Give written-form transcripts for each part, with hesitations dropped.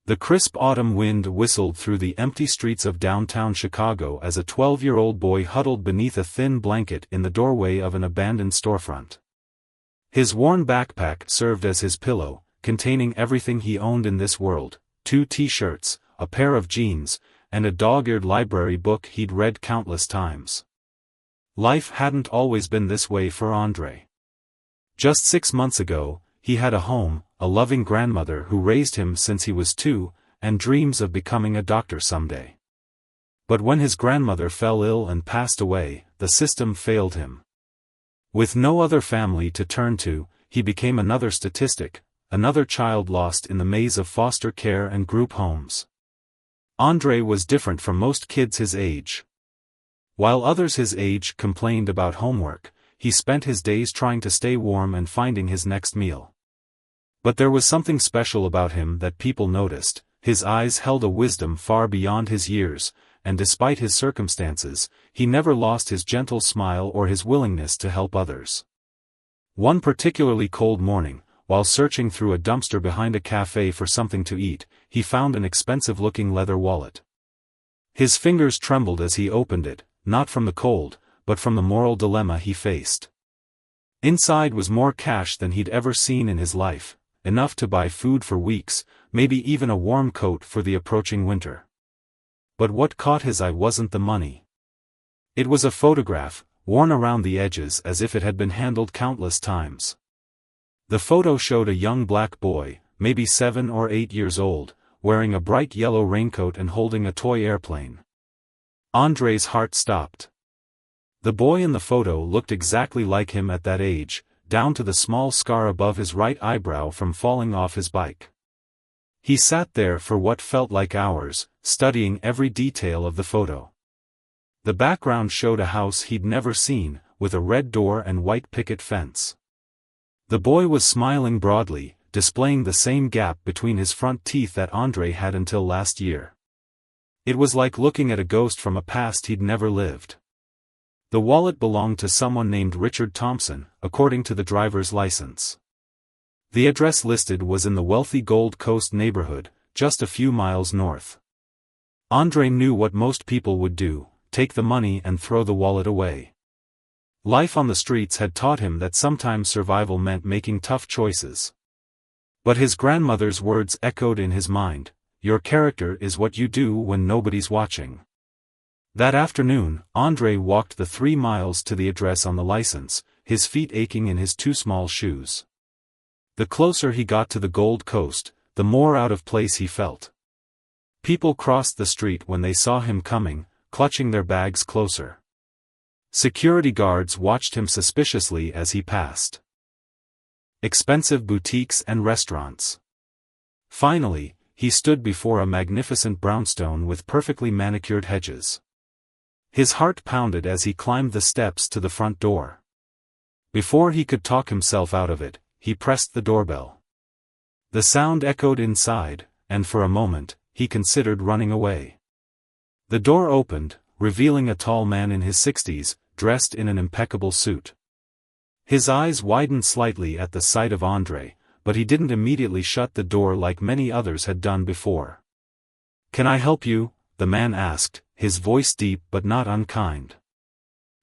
The crisp autumn wind whistled through the empty streets of downtown Chicago as a 12-year-old boy huddled beneath a thin blanket in the doorway of an abandoned storefront. His worn backpack served as his pillow, containing everything he owned in this world: 2 t-shirts, a pair of jeans, and a dog-eared library book he'd read countless times. Life hadn't always been this way for Andre. Just 6 months ago, he had a home, a loving grandmother who raised him since he was 2, and dreams of becoming a doctor someday. But when his grandmother fell ill and passed away, the system failed him. With no other family to turn to, he became another statistic, another child lost in the maze of foster care and group homes. Andre was different from most kids his age. While others his age complained about homework, he spent his days trying to stay warm and finding his next meal. But there was something special about him that people noticed. His eyes held a wisdom far beyond his years, and despite his circumstances, he never lost his gentle smile or his willingness to help others. One particularly cold morning, while searching through a dumpster behind a cafe for something to eat, he found an expensive-looking leather wallet. His fingers trembled as he opened it, not from the cold, but from the moral dilemma he faced. Inside was more cash than he'd ever seen in his life, enough to buy food for weeks, maybe even a warm coat for the approaching winter. But what caught his eye wasn't the money. It was a photograph, worn around the edges as if it had been handled countless times. The photo showed a young black boy, maybe 7 or 8 years old, wearing a bright yellow raincoat and holding a toy airplane. Andre's heart stopped. The boy in the photo looked exactly like him at that age, down to the small scar above his right eyebrow from falling off his bike. He sat there for what felt like hours, studying every detail of the photo. The background showed a house he'd never seen, with a red door and white picket fence. The boy was smiling broadly, displaying the same gap between his front teeth that Andre had until last year. It was like looking at a ghost from a past he'd never lived. The wallet belonged to someone named Richard Thompson, according to the driver's license. The address listed was in the wealthy Gold Coast neighborhood, just a few miles north. Andre knew what most people would do: take the money and throw the wallet away. Life on the streets had taught him that sometimes survival meant making tough choices. But his grandmother's words echoed in his mind: "Your character is what you do when nobody's watching." That afternoon, Andre walked the 3 miles to the address on the license, his feet aching in his too small shoes. The closer he got to the Gold Coast, the more out of place he felt. People crossed the street when they saw him coming, clutching their bags closer. Security guards watched him suspiciously as he passed. Expensive boutiques and restaurants. Finally, he stood before a magnificent brownstone with perfectly manicured hedges. His heart pounded as he climbed the steps to the front door. Before he could talk himself out of it, he pressed the doorbell. The sound echoed inside, and for a moment, he considered running away. The door opened, revealing a tall man in his 60s, dressed in an impeccable suit. His eyes widened slightly at the sight of Andre, but he didn't immediately shut the door like many others had done before. "Can I help you?" the man asked, his voice deep but not unkind.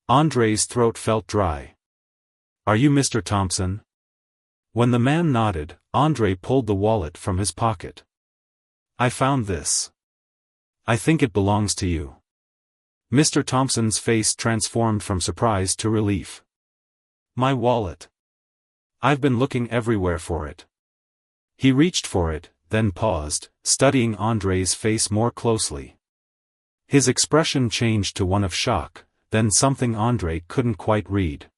Andre's throat felt dry. "Are you Mr. Thompson?" When the man nodded, Andre pulled the wallet from his pocket. "I found this. I think it belongs to you." Mr. Thompson's face transformed from surprise to relief. "My wallet. I've been looking everywhere for it." He reached for it, then paused, studying Andre's face more closely. His expression changed to one of shock, then something Andre couldn't quite read.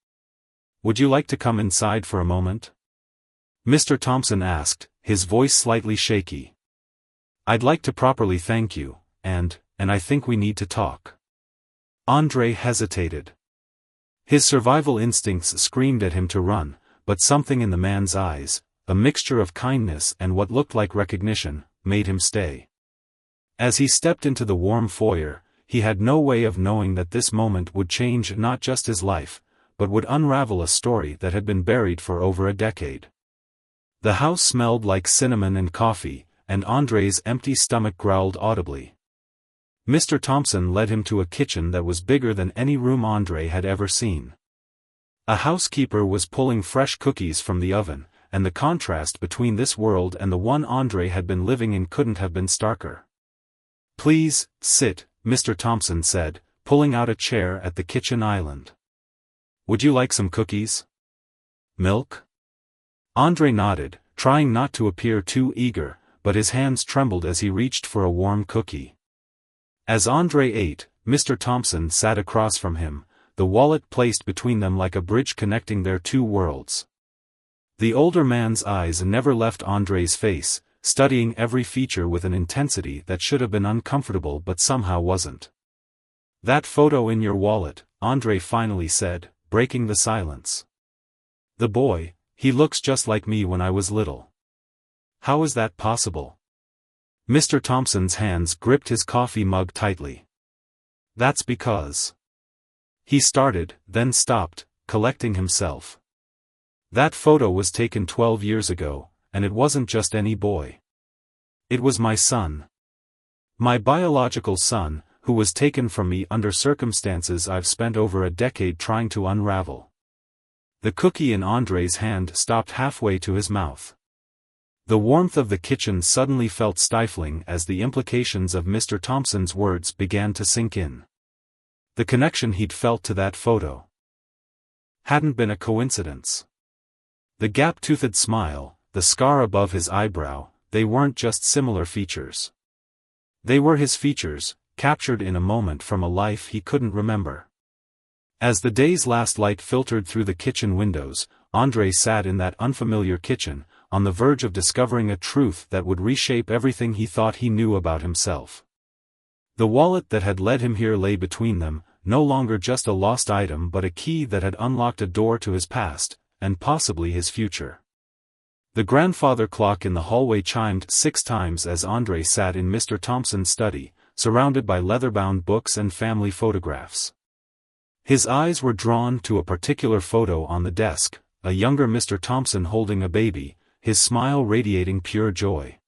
"Would you like to come inside for a moment?" Mr. Thompson asked, his voice slightly shaky. "I'd like to properly thank you, and I think we need to talk." Andre hesitated. His survival instincts screamed at him to run, but something in the man's eyes, a mixture of kindness and what looked like recognition, made him stay. As he stepped into the warm foyer, he had no way of knowing that this moment would change not just his life, but would unravel a story that had been buried for over a decade. The house smelled like cinnamon and coffee, and Andre's empty stomach growled audibly. Mr. Thompson led him to a kitchen that was bigger than any room Andre had ever seen. A housekeeper was pulling fresh cookies from the oven, and the contrast between this world and the one Andre had been living in couldn't have been starker. "Please, sit," Mr. Thompson said, pulling out a chair at the kitchen island. "Would you like some cookies? Milk?" Andre nodded, trying not to appear too eager, but his hands trembled as he reached for a warm cookie. As Andre ate, Mr. Thompson sat across from him, the wallet placed between them like a bridge connecting their two worlds. The older man's eyes never left Andre's face, studying every feature with an intensity that should have been uncomfortable but somehow wasn't. "That photo in your wallet," Andre finally said, breaking the silence. "The boy, he looks just like me when I was little." "How is that possible?" Mr. Thompson's hands gripped his coffee mug tightly. "That's because..." He started, then stopped, collecting himself. "That photo was taken 12 years ago, and it wasn't just any boy. It was my son. My biological son, who was taken from me under circumstances I've spent over a decade trying to unravel." The cookie in Andre's hand stopped halfway to his mouth. The warmth of the kitchen suddenly felt stifling as the implications of Mr. Thompson's words began to sink in. The connection he'd felt to that photo hadn't been a coincidence. The gap-toothed smile, the scar above his eyebrow, they weren't just similar features. They were his features, captured in a moment from a life he couldn't remember. As the day's last light filtered through the kitchen windows, Andre sat in that unfamiliar kitchen, on the verge of discovering a truth that would reshape everything he thought he knew about himself. The wallet that had led him here lay between them, no longer just a lost item but a key that had unlocked a door to his past, and possibly his future. The grandfather clock in the hallway chimed 6 times as Andre sat in Mr. Thompson's study, surrounded by leather-bound books and family photographs. His eyes were drawn to a particular photo on the desk, a younger Mr. Thompson holding a baby, his smile radiating pure joy.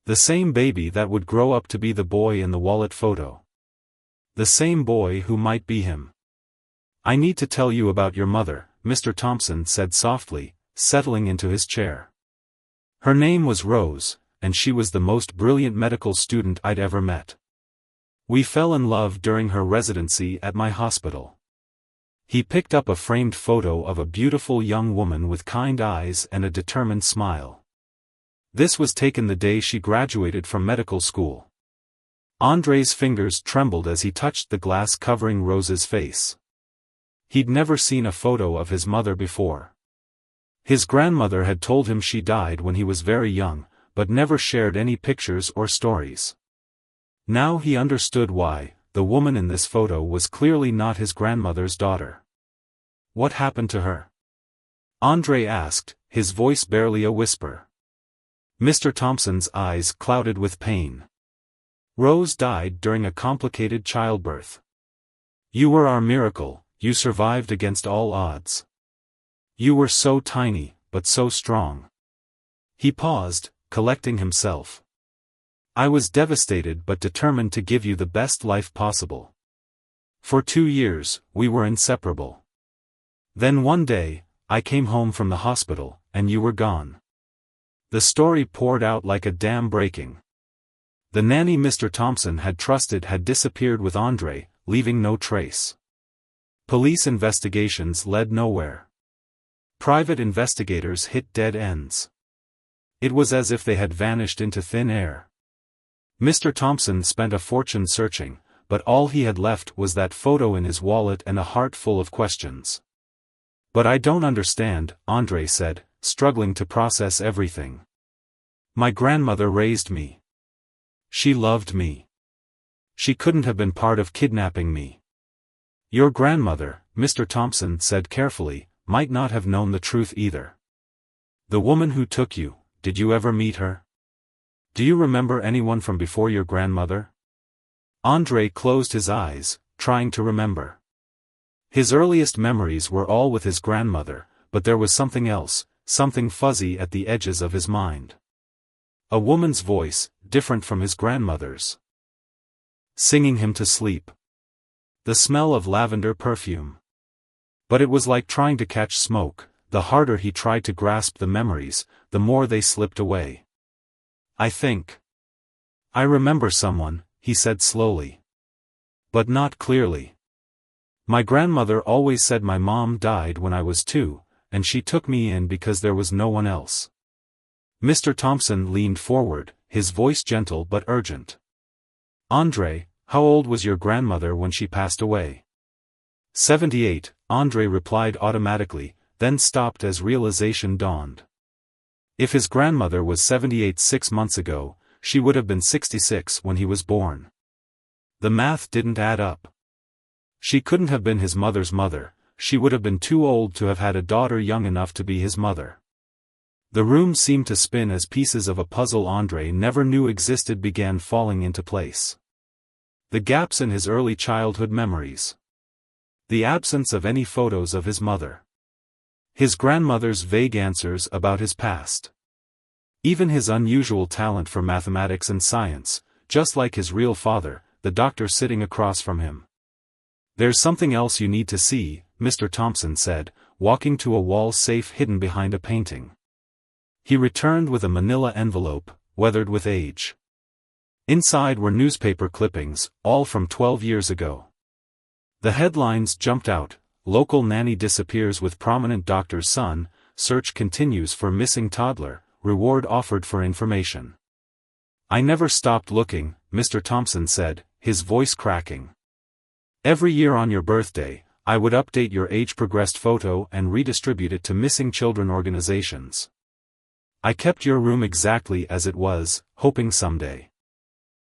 The same baby that would grow up to be the boy in the wallet photo. The same boy who might be him. "I need to tell you about your mother," Mr. Thompson said softly, settling into his chair. "Her name was Rose, and she was the most brilliant medical student I'd ever met. We fell in love during her residency at my hospital." He picked up a framed photo of a beautiful young woman with kind eyes and a determined smile. This was taken the day she graduated from medical school. Andre's fingers trembled as he touched the glass covering Rose's face. He'd never seen a photo of his mother before. His grandmother had told him she died when he was very young, but never shared any pictures or stories. Now he understood why. The woman in this photo was clearly not his grandmother's daughter. "What happened to her?" Andre asked, his voice barely a whisper. Mr. Thompson's eyes clouded with pain. "Rose died during a complicated childbirth. You were our miracle, you survived against all odds. You were so tiny, but so strong." He paused, collecting himself. "I was devastated but determined to give you the best life possible. For 2 years, we were inseparable. Then one day, I came home from the hospital, and you were gone." The story poured out like a dam breaking. The nanny Mr. Thompson had trusted had disappeared with Andre, leaving no trace. Police investigations led nowhere. Private investigators hit dead ends. It was as if they had vanished into thin air. Mr. Thompson spent a fortune searching, but all he had left was that photo in his wallet and a heart full of questions. "But I don't understand," Andre said, struggling to process everything. "My grandmother raised me. She loved me. She couldn't have been part of kidnapping me." "Your grandmother," Mr. Thompson said carefully, "might not have known the truth either. The woman who took you, did you ever meet her? Do you remember anyone from before your grandmother?" Andre closed his eyes, trying to remember. His earliest memories were all with his grandmother, but there was something else, something fuzzy at the edges of his mind. A woman's voice, different from his grandmother's. Singing him to sleep. The smell of lavender perfume. But it was like trying to catch smoke. The harder he tried to grasp the memories, the more they slipped away. I remember someone, he said slowly. But not clearly. My grandmother always said my mom died when I was 2, and she took me in because there was no one else. Mr. Thompson leaned forward, his voice gentle but urgent. Andre, how old was your grandmother when she passed away? 78, Andre replied automatically, then stopped as realization dawned. If his grandmother was 78 6 months ago, she would have been 66 when he was born. The math didn't add up. She couldn't have been his mother's mother, she would have been too old to have had a daughter young enough to be his mother. The room seemed to spin as pieces of a puzzle Andre never knew existed began falling into place. The gaps in his early childhood memories. The absence of any photos of his mother. His grandmother's vague answers about his past. Even his unusual talent for mathematics and science, just like his real father, the doctor sitting across from him. There's something else you need to see, Mr. Thompson said, walking to a wall safe hidden behind a painting. He returned with a manila envelope, weathered with age. Inside were newspaper clippings, all from 12 years ago. The headlines jumped out: local nanny disappears with prominent doctor's son, search continues for missing toddler, reward offered for information. I never stopped looking, Mr. Thompson said, his voice cracking. Every year on your birthday, I would update your age-progressed photo and redistribute it to missing children organizations. I kept your room exactly as it was, hoping someday.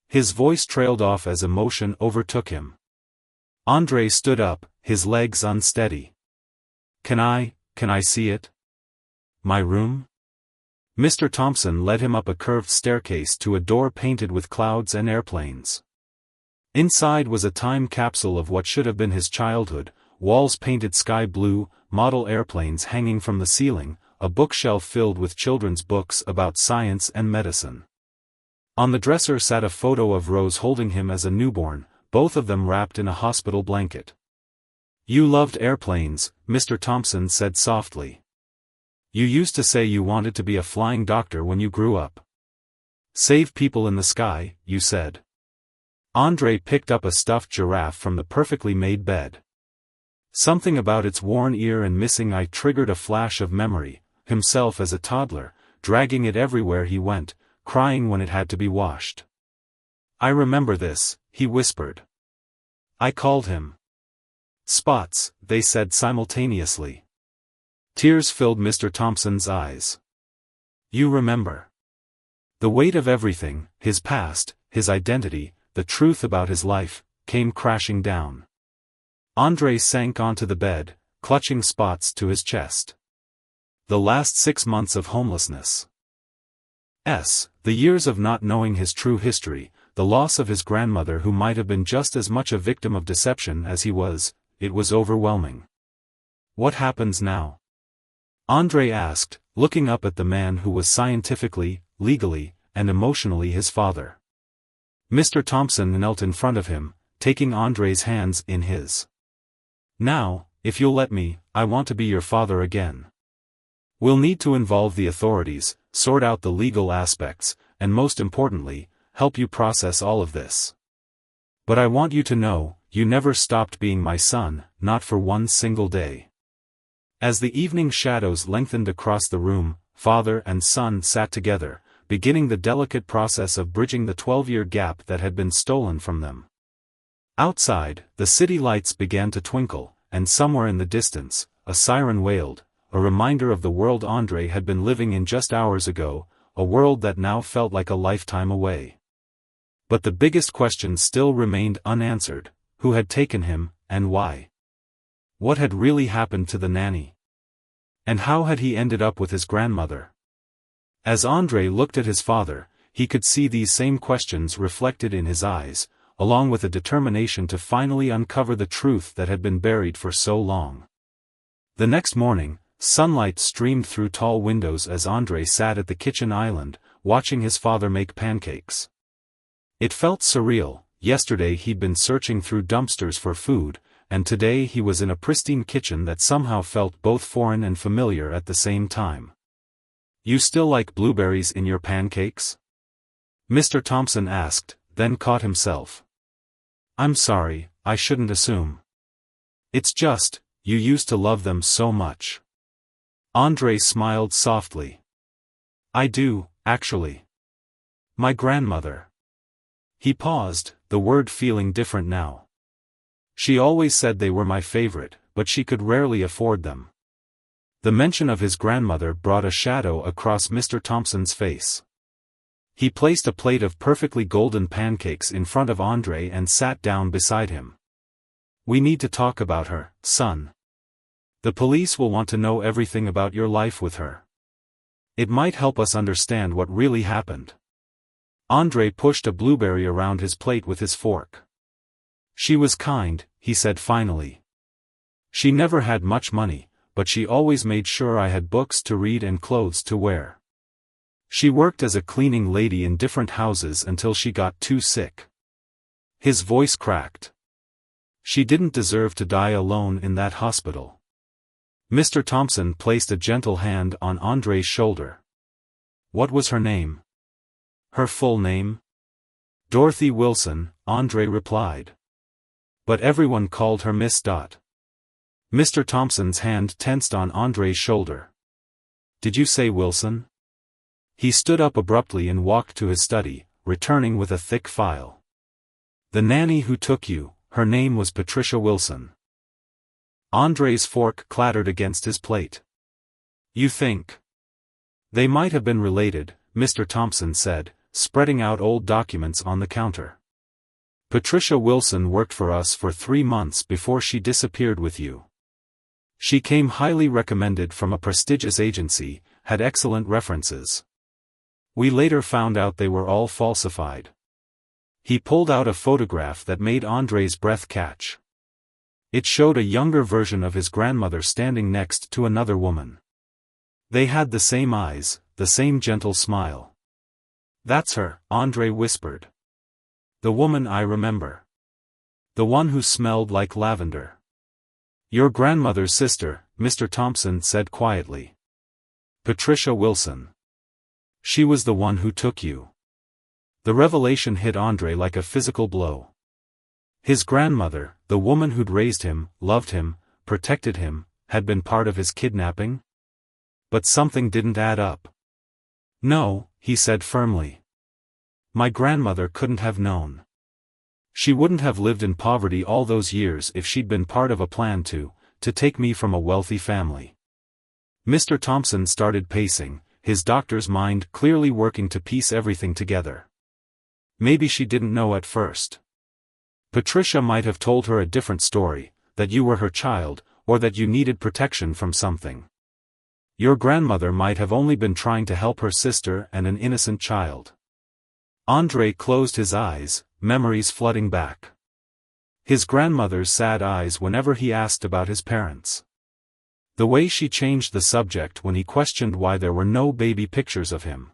His voice trailed off as emotion overtook him. Andre stood up, his legs unsteady. Can I see it? My room? Mr. Thompson led him up a curved staircase to a door painted with clouds and airplanes. Inside was a time capsule of what should have been his childhood, walls painted sky blue, model airplanes hanging from the ceiling, a bookshelf filled with children's books about science and medicine. On the dresser sat a photo of Rose holding him as a newborn, both of them wrapped in a hospital blanket. You loved airplanes, Mr. Thompson said softly. You used to say you wanted to be a flying doctor when you grew up. Save people in the sky, you said. Andre picked up a stuffed giraffe from the perfectly made bed. Something about its worn ear and missing eye triggered a flash of memory, himself as a toddler, dragging it everywhere he went, crying when it had to be washed. I remember this, he whispered. I called him Spots, they said simultaneously. Tears filled Mr. Thompson's eyes. You remember. The weight of everything, his past, his identity, the truth about his life, came crashing down. Andre sank onto the bed, clutching Spots to his chest. The last 6 months of homelessness. The years of not knowing his true history, the loss of his grandmother who might have been just as much a victim of deception as he was, it was overwhelming. What happens now? Andre asked, looking up at the man who was scientifically, legally, and emotionally his father. Mr. Thompson knelt in front of him, taking Andre's hands in his. Now, if you'll let me, I want to be your father again. We'll need to involve the authorities, sort out the legal aspects, and most importantly, help you process all of this. But I want you to know, you never stopped being my son, not for one single day. As the evening shadows lengthened across the room, father and son sat together, beginning the delicate process of bridging the 12-year gap that had been stolen from them. Outside, the city lights began to twinkle, and somewhere in the distance, a siren wailed, a reminder of the world Andre had been living in just hours ago, a world that now felt like a lifetime away. But the biggest question still remained unanswered: who had taken him, and why? What had really happened to the nanny? And how had he ended up with his grandmother? As Andre looked at his father, he could see these same questions reflected in his eyes, along with a determination to finally uncover the truth that had been buried for so long. The next morning, sunlight streamed through tall windows as Andre sat at the kitchen island, watching his father make pancakes. It felt surreal. Yesterday he'd been searching through dumpsters for food, and today he was in a pristine kitchen that somehow felt both foreign and familiar at the same time. "You still like blueberries in your pancakes?" Mr. Thompson asked, then caught himself. "I'm sorry, I shouldn't assume. It's just, you used to love them so much." Andre smiled softly. "I do, actually. My grandmother." He paused, the word feeling different now. "She always said they were my favorite, but she could rarely afford them." The mention of his grandmother brought a shadow across Mr. Thompson's face. He placed a plate of perfectly golden pancakes in front of Andre and sat down beside him. "We need to talk about her, son. The police will want to know everything about your life with her. It might help us understand what really happened." Andre pushed a blueberry around his plate with his fork. "She was kind," he said finally. "She never had much money, but she always made sure I had books to read and clothes to wear. She worked as a cleaning lady in different houses until she got too sick." His voice cracked. "She didn't deserve to die alone in that hospital." Mr. Thompson placed a gentle hand on Andre's shoulder. "What was her name?" "Her full name?" "Dorothy Wilson," Andre replied. "But everyone called her Miss Dot." Mr. Thompson's hand tensed on Andre's shoulder. "Did you say Wilson?" He stood up abruptly and walked to his study, returning with a thick file. "The nanny who took you, her name was Patricia Wilson." Andre's fork clattered against his plate. "You think?" "They might have been related," Mr. Thompson said, spreading out old documents on the counter. "Patricia Wilson worked for us for 3 months before she disappeared with you. She came highly recommended from a prestigious agency, had excellent references. We later found out they were all falsified." He pulled out a photograph that made Andre's breath catch. It showed a younger version of his grandmother standing next to another woman. They had the same eyes, the same gentle smile. "That's her," Andre whispered. "The woman I remember. The one who smelled like lavender." "Your grandmother's sister," Mr. Thompson said quietly. "Patricia Wilson. She was the one who took you." The revelation hit Andre like a physical blow. His grandmother, the woman who'd raised him, loved him, protected him, had been part of his kidnapping? But something didn't add up. "No," he said firmly. "My grandmother couldn't have known. She wouldn't have lived in poverty all those years if she'd been part of a plan to take me from a wealthy family." Mr. Thompson started pacing, his doctor's mind clearly working to piece everything together. "Maybe she didn't know at first. Patricia might have told her a different story, that you were her child, or that you needed protection from something. Your grandmother might have only been trying to help her sister and an innocent child." Andre closed his eyes, memories flooding back. His grandmother's sad eyes whenever he asked about his parents. The way she changed the subject when he questioned why there were no baby pictures of him.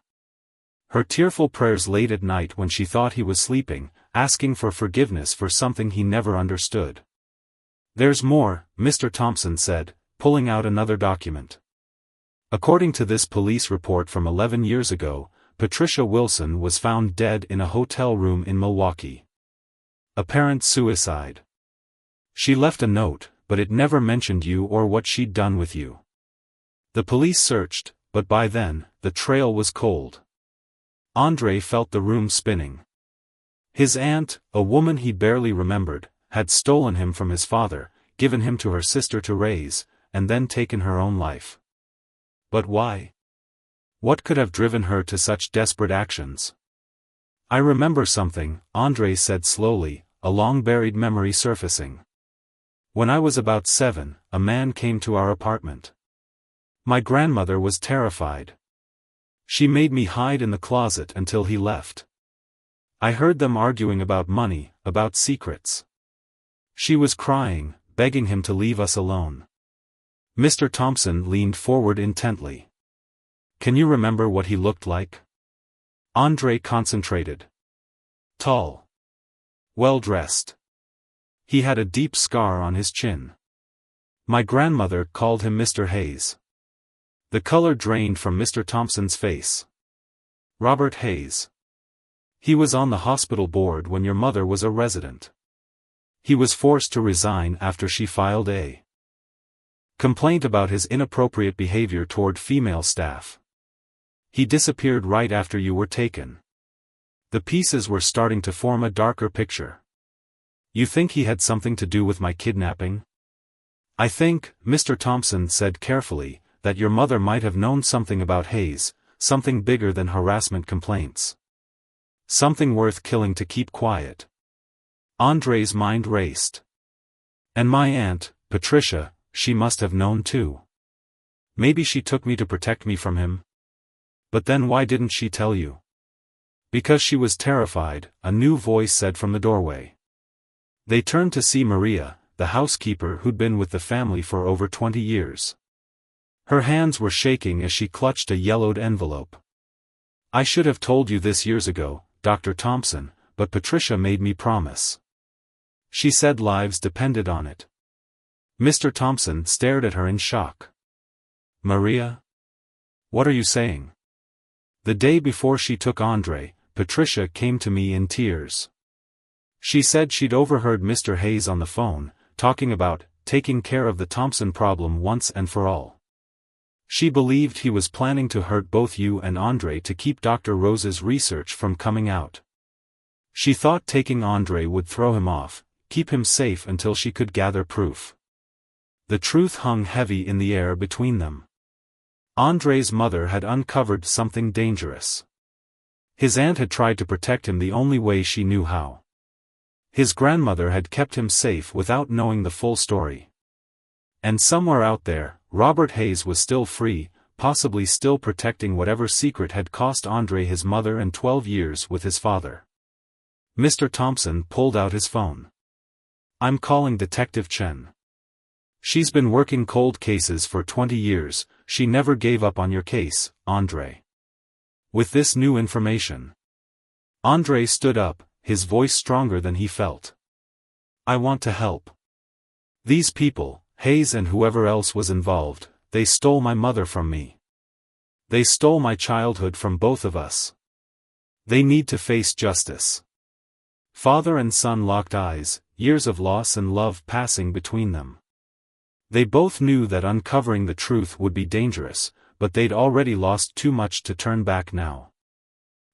Her tearful prayers late at night when she thought he was sleeping, asking for forgiveness for something he never understood. "There's more," Mr. Thompson said, pulling out another document. "According to this police report from 11 years ago, Patricia Wilson was found dead in a hotel room in Milwaukee. Apparent suicide. She left a note, but it never mentioned you or what she'd done with you. The police searched, but by then, the trail was cold." Andre felt the room spinning. His aunt, a woman he barely remembered, had stolen him from his father, given him to her sister to raise, and then taken her own life. But why? What could have driven her to such desperate actions? "I remember something," Andre said slowly, a long-buried memory surfacing. "When I was about 7, a man came to our apartment. My grandmother was terrified. She made me hide in the closet until he left. I heard them arguing about money, about secrets. She was crying, begging him to leave us alone." Mr. Thompson leaned forward intently. "Can you remember what he looked like?" Andre concentrated. Tall. Well-dressed. He had a deep scar on his chin. My grandmother called him Mr. Hayes. The color drained from Mr. Thompson's face. Robert Hayes. He was on the hospital board when your mother was a resident. He was forced to resign after she filed a complaint about his inappropriate behavior toward female staff. He disappeared right after you were taken. The pieces were starting to form a darker picture. You think he had something to do with my kidnapping? I think, Mr. Thompson said carefully, that your mother might have known something about Hayes, something bigger than harassment complaints. Something worth killing to keep quiet. Andre's mind raced. And my aunt, Patricia, she must have known too. Maybe she took me to protect me from him. But then why didn't she tell you? Because she was terrified, a new voice said from the doorway. They turned to see Maria, the housekeeper who'd been with the family for over 20 years. Her hands were shaking as she clutched a yellowed envelope. I should have told you this years ago, Dr. Thompson, but Patricia made me promise. She said lives depended on it. Mr. Thompson stared at her in shock. Maria? What are you saying? The day before she took Andre, Patricia came to me in tears. She said she'd overheard Mr. Hayes on the phone, talking about taking care of the Thompson problem once and for all. She believed he was planning to hurt both you and Andre to keep Dr. Rose's research from coming out. She thought taking Andre would throw him off, keep him safe until she could gather proof. The truth hung heavy in the air between them. Andre's mother had uncovered something dangerous. His aunt had tried to protect him the only way she knew how. His grandmother had kept him safe without knowing the full story. And somewhere out there, Robert Hayes was still free, possibly still protecting whatever secret had cost Andre his mother and 12 years with his father. Mr. Thompson pulled out his phone. I'm calling Detective Chen. She's been working cold cases for 20 years, she never gave up on your case, Andre. With this new information. Andre stood up, his voice stronger than he felt. I want to help. These people, Hayes and whoever else was involved, they stole my mother from me. They stole my childhood from both of us. They need to face justice. Father and son locked eyes, years of loss and love passing between them. They both knew that uncovering the truth would be dangerous, but they'd already lost too much to turn back now.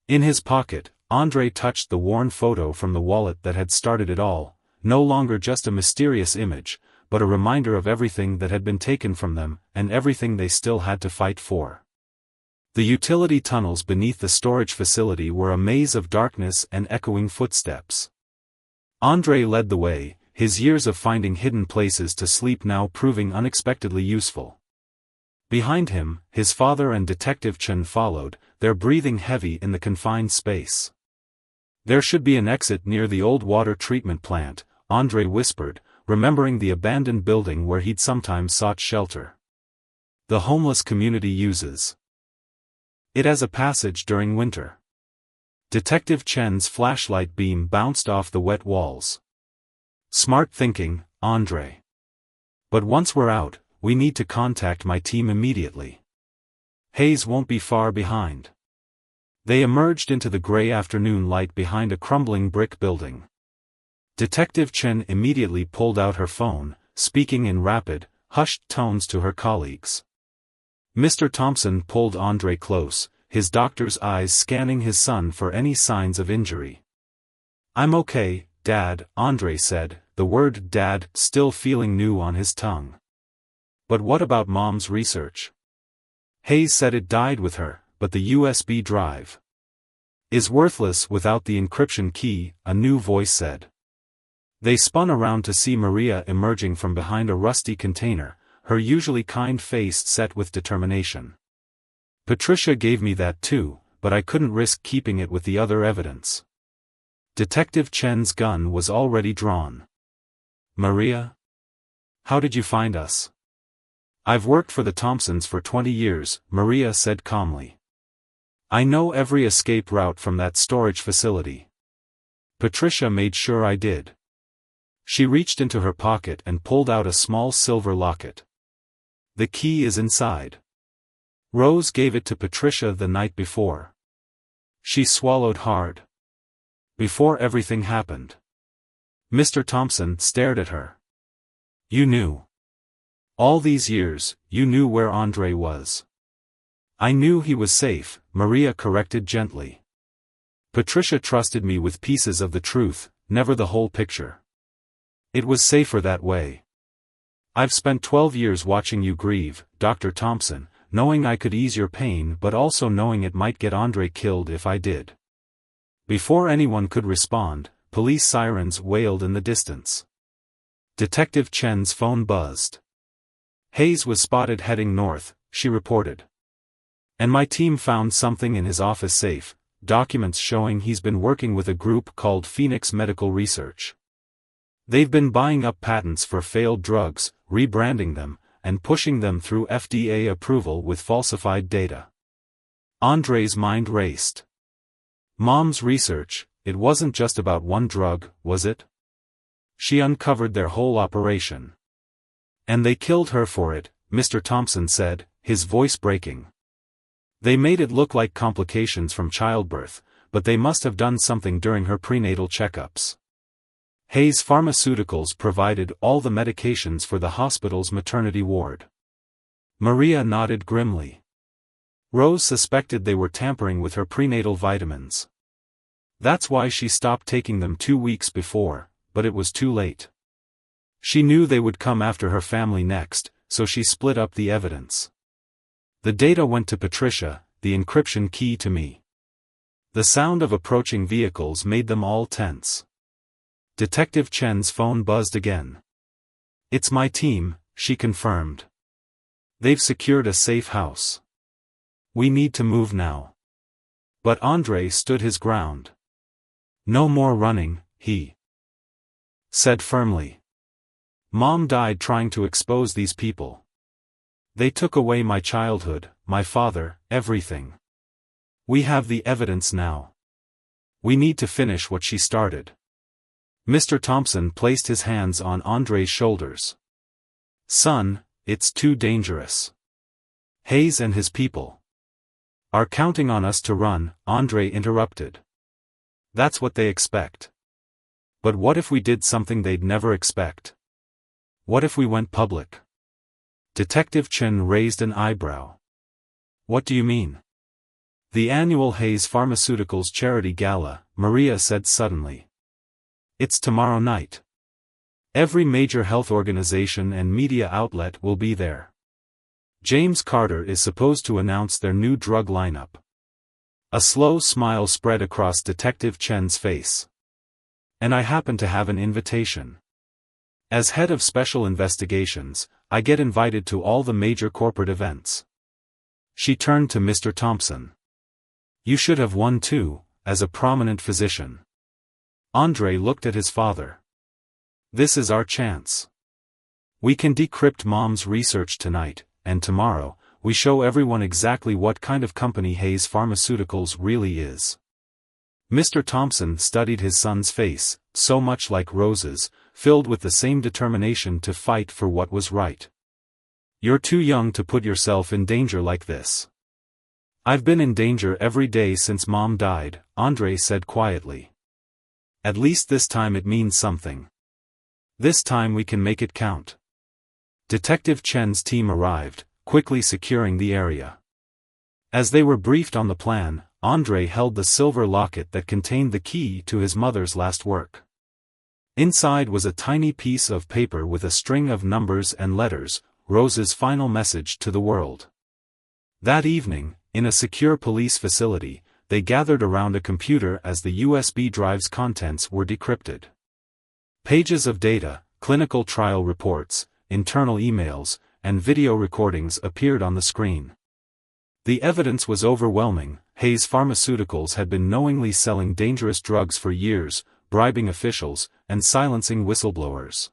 In his pocket, Andre touched the worn photo from the wallet that had started it all, no longer just a mysterious image, but a reminder of everything that had been taken from them, and everything they still had to fight for. The utility tunnels beneath the storage facility were a maze of darkness and echoing footsteps. Andre led the way, his years of finding hidden places to sleep now proving unexpectedly useful. Behind him, his father and Detective Chen followed, their breathing heavy in the confined space. There should be an exit near the old water treatment plant, Andre whispered, remembering the abandoned building where he'd sometimes sought shelter. The homeless community uses it as a passage during winter. Detective Chen's flashlight beam bounced off the wet walls. Smart thinking, Andre. But once we're out, we need to contact my team immediately. Hayes won't be far behind. They emerged into the gray afternoon light behind a crumbling brick building. Detective Chen immediately pulled out her phone, speaking in rapid, hushed tones to her colleagues. Mr. Thompson pulled Andre close, his doctor's eyes scanning his son for any signs of injury. I'm okay, Dad, Andre said, the word Dad still feeling new on his tongue. But what about Mom's research? Hayes said it died with her, but the USB drive is worthless without the encryption key, a new voice said. They spun around to see Maria emerging from behind a rusty container, her usually kind face set with determination. Patricia gave me that too, but I couldn't risk keeping it with the other evidence. Detective Chen's gun was already drawn. Maria? How did you find us? I've worked for the Thompsons for 20 years, Maria said calmly. I know every escape route from that storage facility. Patricia made sure I did. She reached into her pocket and pulled out a small silver locket. The key is inside. Rose gave it to Patricia the night before. She swallowed hard. Before everything happened. Mr. Thompson stared at her. You knew. All these years, you knew where Andre was. I knew he was safe, Maria corrected gently. Patricia trusted me with pieces of the truth, never the whole picture. It was safer that way. I've spent 12 years watching you grieve, Dr. Thompson, knowing I could ease your pain but also knowing it might get Andre killed if I did. Before anyone could respond, police sirens wailed in the distance. Detective Chen's phone buzzed. Hayes was spotted heading north, she reported. And my team found something in his office safe, documents showing he's been working with a group called Phoenix Medical Research. They've been buying up patents for failed drugs, rebranding them, and pushing them through FDA approval with falsified data. Andre's mind raced. Mom's research, it wasn't just about one drug, was it? She uncovered their whole operation. And they killed her for it, Mr. Thompson said, his voice breaking. They made it look like complications from childbirth, but they must have done something during her prenatal checkups. Hayes Pharmaceuticals provided all the medications for the hospital's maternity ward. Maria nodded grimly. Rose suspected they were tampering with her prenatal vitamins. That's why she stopped taking them 2 weeks before, but it was too late. She knew they would come after her family next, so she split up the evidence. The data went to Patricia, the encryption key to me. The sound of approaching vehicles made them all tense. Detective Chen's phone buzzed again. It's my team, she confirmed. They've secured a safe house. We need to move now. But Andre stood his ground. No more running, he said firmly. Mom died trying to expose these people. They took away my childhood, my father, everything. We have the evidence now. We need to finish what she started. Mr. Thompson placed his hands on Andre's shoulders. Son, it's too dangerous. Hayes and his people are counting on us to run, Andre interrupted. That's what they expect. But what if we did something they'd never expect? What if we went public? Detective Chen raised an eyebrow. What do you mean? The annual Hayes Pharmaceuticals charity gala, Maria said suddenly. It's tomorrow night. Every major health organization and media outlet will be there. James Carter is supposed to announce their new drug lineup. A slow smile spread across Detective Chen's face. And I happen to have an invitation. As head of special investigations, I get invited to all the major corporate events. She turned to Mr. Thompson. You should have won too, as a prominent physician. Andre looked at his father. This is our chance. We can decrypt Mom's research tonight, and tomorrow, we show everyone exactly what kind of company Hayes Pharmaceuticals really is. Mr. Thompson studied his son's face, so much like Rose's, filled with the same determination to fight for what was right. You're too young to put yourself in danger like this. I've been in danger every day since Mom died, Andre said quietly. At least this time it means something. This time we can make it count. Detective Chen's team arrived, quickly securing the area. As they were briefed on the plan, Andre held the silver locket that contained the key to his mother's last work. Inside was a tiny piece of paper with a string of numbers and letters, Rose's final message to the world. That evening, in a secure police facility, they gathered around a computer as the USB drive's contents were decrypted. Pages of data, clinical trial reports, internal emails, and video recordings appeared on the screen. The evidence was overwhelming. Hayes Pharmaceuticals had been knowingly selling dangerous drugs for years, bribing officials, and silencing whistleblowers.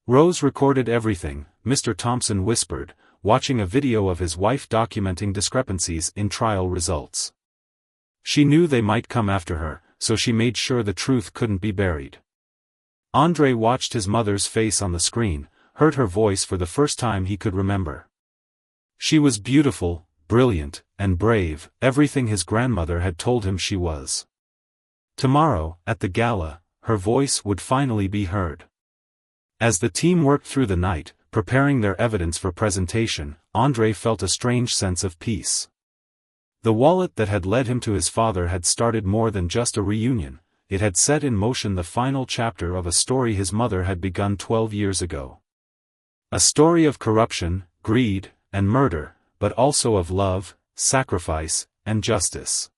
Rose recorded everything, Mr. Thompson whispered, watching a video of his wife documenting discrepancies in trial results. She knew they might come after her, so she made sure the truth couldn't be buried. Andrei watched his mother's face on the screen, heard her voice for the first time he could remember. She was beautiful, brilliant, and brave, everything his grandmother had told him she was. Tomorrow, at the gala, her voice would finally be heard. As the team worked through the night, preparing their evidence for presentation, Andrei felt a strange sense of peace. The wallet that had led him to his father had started more than just a reunion, it had set in motion the final chapter of a story his mother had begun 12 years ago. A story of corruption, greed, and murder, but also of love, sacrifice, and justice.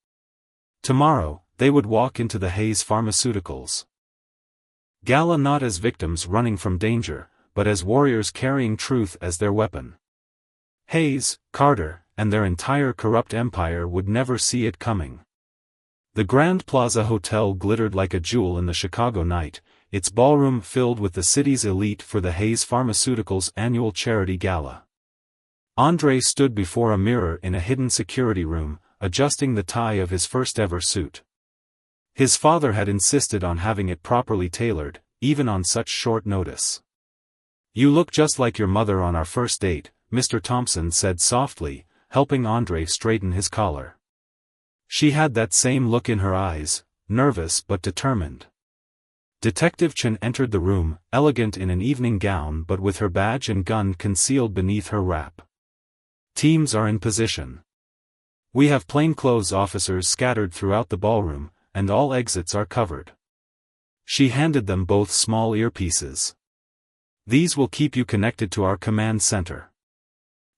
Tomorrow, they would walk into the Hayes Pharmaceuticals gala not as victims running from danger, but as warriors carrying truth as their weapon. Hayes, Carter, and their entire corrupt empire would never see it coming. The Grand Plaza Hotel glittered like a jewel in the Chicago night, its ballroom filled with the city's elite for the Hayes Pharmaceuticals annual charity gala. Andrei stood before a mirror in a hidden security room, adjusting the tie of his first-ever suit. His father had insisted on having it properly tailored, even on such short notice. "You look just like your mother on our first date," Mr. Thompson said softly, helping Andrei straighten his collar. She had that same look in her eyes, nervous but determined. Detective Chen entered the room, elegant in an evening gown but with her badge and gun concealed beneath her wrap. "Teams are in position. We have plainclothes officers scattered throughout the ballroom, and all exits are covered." She handed them both small earpieces. "These will keep you connected to our command center."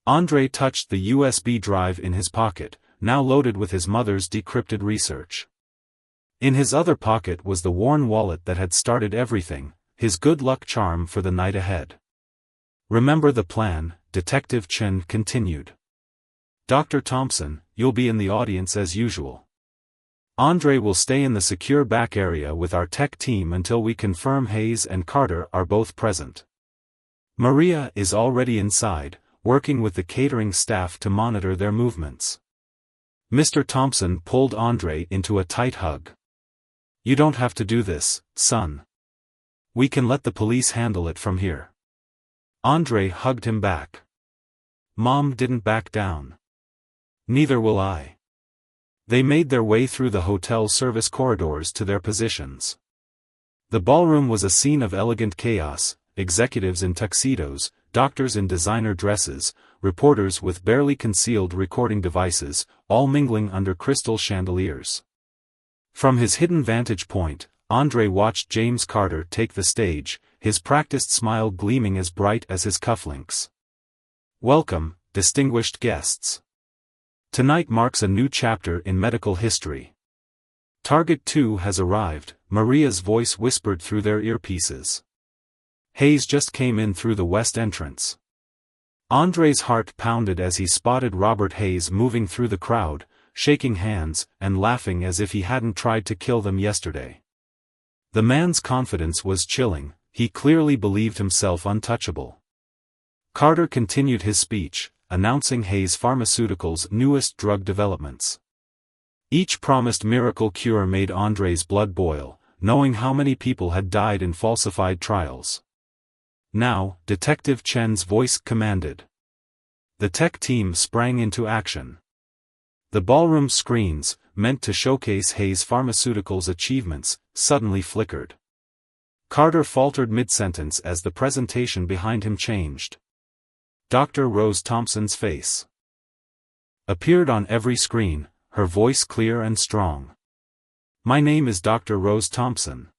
Andrei touched the USB drive in his pocket, now loaded with his mother's decrypted research. In his other pocket was the worn wallet that had started everything, his good luck charm for the night ahead. "Remember the plan," Detective Chen continued. "Dr. Thompson, you'll be in the audience as usual. Andrei will stay in the secure back area with our tech team until we confirm Hayes and Carter are both present. Maria is already inside, working with the catering staff to monitor their movements." Mr. Thompson pulled Andrei into a tight hug. "You don't have to do this, son. We can let the police handle it from here." Andrei hugged him back. "Mom didn't back down. Neither will I." They made their way through the hotel service corridors to their positions. The ballroom was a scene of elegant chaos, executives in tuxedos, doctors in designer dresses, reporters with barely concealed recording devices, all mingling under crystal chandeliers. From his hidden vantage point, Andrei watched James Carter take the stage, his practiced smile gleaming as bright as his cufflinks. "Welcome, distinguished guests. Tonight marks a new chapter in medical history. Target 2 has arrived," Maria's voice whispered through their earpieces. "Hayes just came in through the west entrance." Andrei's heart pounded as he spotted Robert Hayes moving through the crowd, shaking hands, and laughing as if he hadn't tried to kill them yesterday. The man's confidence was chilling, he clearly believed himself untouchable. Carter continued his speech, announcing Hayes Pharmaceuticals' newest drug developments. Each promised miracle cure made Andrei's blood boil, knowing how many people had died in falsified trials. Now, Detective Chen's voice commanded. The tech team sprang into action. The ballroom screens, meant to showcase Hayes Pharmaceuticals' achievements, suddenly flickered. Carter faltered mid-sentence as the presentation behind him changed. Dr. Rose Thompson's face appeared on every screen, her voice clear and strong. "My name is Dr. Rose Thompson.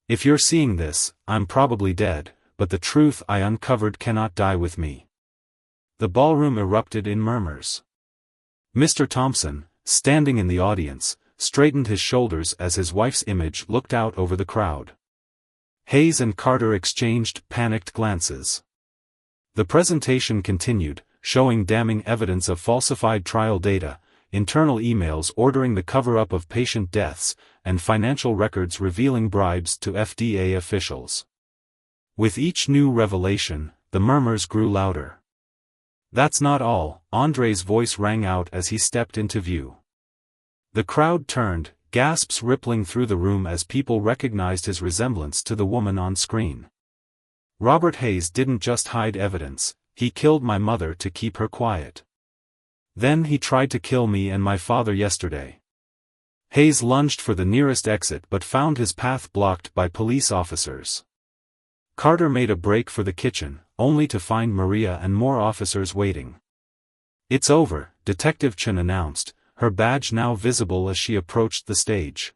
If you're seeing this, I'm probably dead, but the truth I uncovered cannot die with me." The ballroom erupted in murmurs. Mr. Thompson, standing in the audience, straightened his shoulders as his wife's image looked out over the crowd. Hayes and Carter exchanged panicked glances. The presentation continued, showing damning evidence of falsified trial data, internal emails ordering the cover-up of patient deaths, and financial records revealing bribes to FDA officials. With each new revelation, the murmurs grew louder. "That's not all," Andrei's voice rang out as he stepped into view. The crowd turned, gasps rippling through the room as people recognized his resemblance to the woman on screen. Robert Hayes didn't just hide evidence, he killed my mother to keep her quiet. Then he tried to kill me and my father yesterday. Hayes lunged for the nearest exit but found his path blocked by police officers. Carter made a break for the kitchen, only to find Maria and more officers waiting. "It's over," Detective Chen announced, her badge now visible as she approached the stage.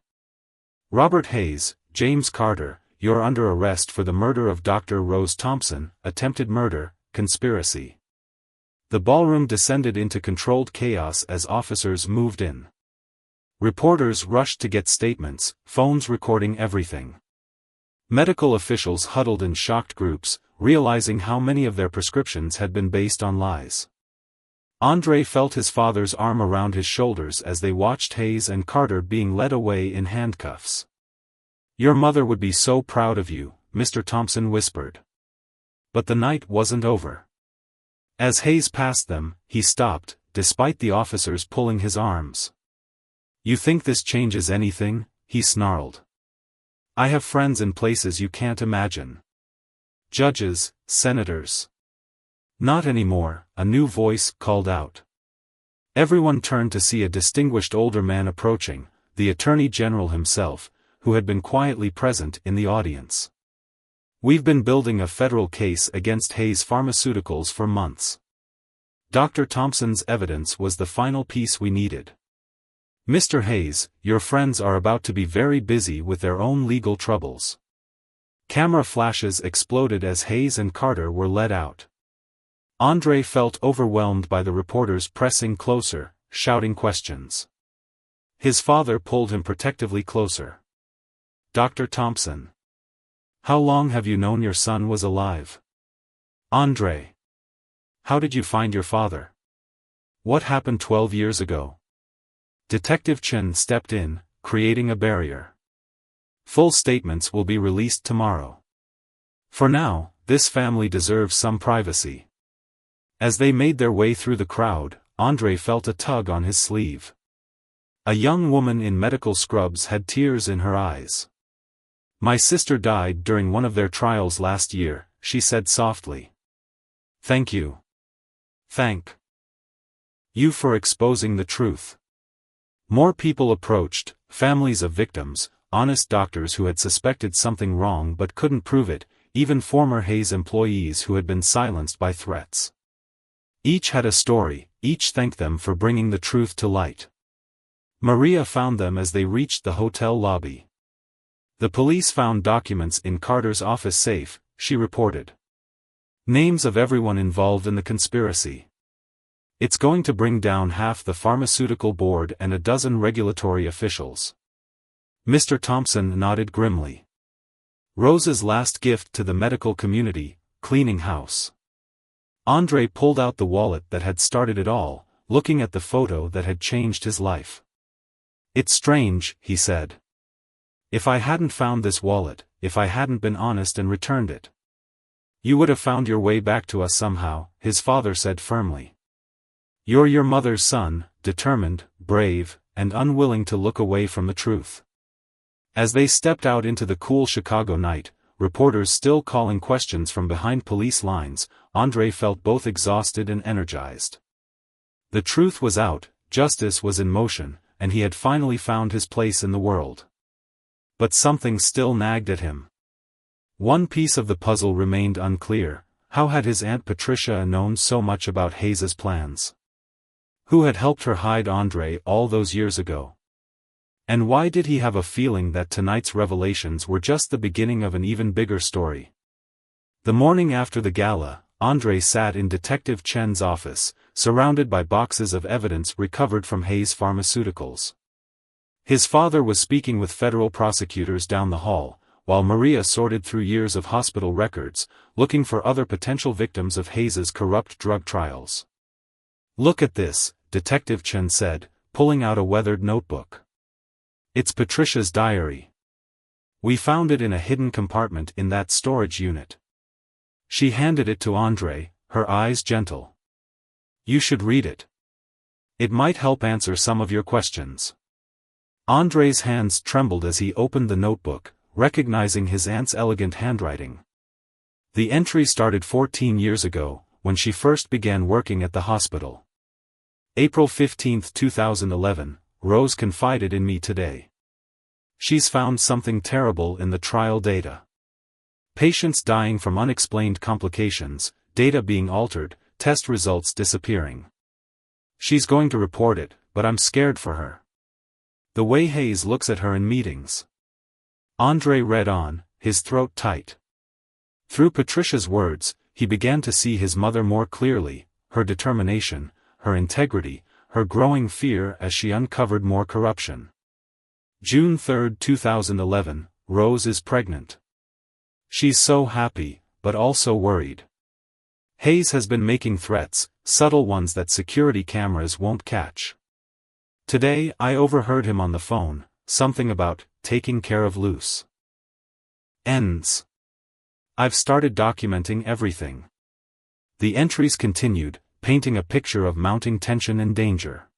"Robert Hayes, James Carter, you're under arrest for the murder of Dr. Rose Thompson, attempted murder, conspiracy." The ballroom descended into controlled chaos as officers moved in. Reporters rushed to get statements, phones recording everything. Medical officials huddled in shocked groups, realizing how many of their prescriptions had been based on lies. Andre felt his father's arm around his shoulders as they watched Hayes and Carter being led away in handcuffs. "Your mother would be so proud of you," Mr. Thompson whispered. But the night wasn't over. As Hayes passed them, he stopped, despite the officers pulling his arms. "You think this changes anything?" he snarled. "I have friends in places you can't imagine. Judges, senators." "Not anymore," a new voice called out. Everyone turned to see a distinguished older man approaching, the Attorney General himself, who had been quietly present in the audience. "We've been building a federal case against Hayes Pharmaceuticals for months. Dr. Thompson's evidence was the final piece we needed. Mr. Hayes, your friends are about to be very busy with their own legal troubles." Camera flashes exploded as Hayes and Carter were led out. Andre felt overwhelmed by the reporters pressing closer, shouting questions. His father pulled him protectively closer. "Dr. Thompson. How long have you known your son was alive? Andre. How did you find your father? What happened 12 years ago?" Detective Chen stepped in, creating a barrier. "Full statements will be released tomorrow. For now, this family deserves some privacy." As they made their way through the crowd, Andre felt a tug on his sleeve. A young woman in medical scrubs had tears in her eyes. "My sister died during one of their trials last year," she said softly. "Thank you. Thank you for exposing the truth." More people approached, families of victims, honest doctors who had suspected something wrong but couldn't prove it, even former Hayes employees who had been silenced by threats. Each had a story, each thanked them for bringing the truth to light. Maria found them as they reached the hotel lobby. "The police found documents in Carter's office safe," she reported. "Names of everyone involved in the conspiracy. It's going to bring down half the pharmaceutical board and a dozen regulatory officials." Mr. Thompson nodded grimly. Rose's last gift to the medical community, cleaning house. Andre pulled out the wallet that had started it all, looking at the photo that had changed his life. "It's strange," he said. "If I hadn't found this wallet, if I hadn't been honest and returned it, you would have found your way back to us somehow," his father said firmly. "You're your mother's son, determined, brave, and unwilling to look away from the truth." As they stepped out into the cool Chicago night, reporters still calling questions from behind police lines, Andre felt both exhausted and energized. The truth was out, justice was in motion, and he had finally found his place in the world. But something still nagged at him. One piece of the puzzle remained unclear: how had his Aunt Patricia known so much about Hayes's plans? Who had helped her hide Andre all those years ago? And why did he have a feeling that tonight's revelations were just the beginning of an even bigger story? The morning after the gala, Andre sat in Detective Chen's office, surrounded by boxes of evidence recovered from Hayes Pharmaceuticals. His father was speaking with federal prosecutors down the hall, while Maria sorted through years of hospital records, looking for other potential victims of Hayes's corrupt drug trials. "Look at this," Detective Chen said, pulling out a weathered notebook. "It's Patricia's diary. We found it in a hidden compartment in that storage unit." She handed it to Andre, her eyes gentle. "You should read it. It might help answer some of your questions." Andre's hands trembled as he opened the notebook, recognizing his aunt's elegant handwriting. The entry started 14 years ago, when she first began working at the hospital. April 15, 2011, Rose confided in me today. She's found something terrible in the trial data. Patients dying from unexplained complications, data being altered, test results disappearing. She's going to report it, but I'm scared for her. The way Hayes looks at her in meetings. Andre read on, his throat tight. Through Patricia's words, he began to see his mother more clearly, her determination, her integrity, her growing fear as she uncovered more corruption. June 3, 2011, Rose is pregnant. She's so happy, but also worried. Hayes has been making threats, subtle ones that security cameras won't catch. Today I overheard him on the phone, something about taking care of loose ends. I've started documenting everything. The entries continued, painting a picture of mounting tension and danger.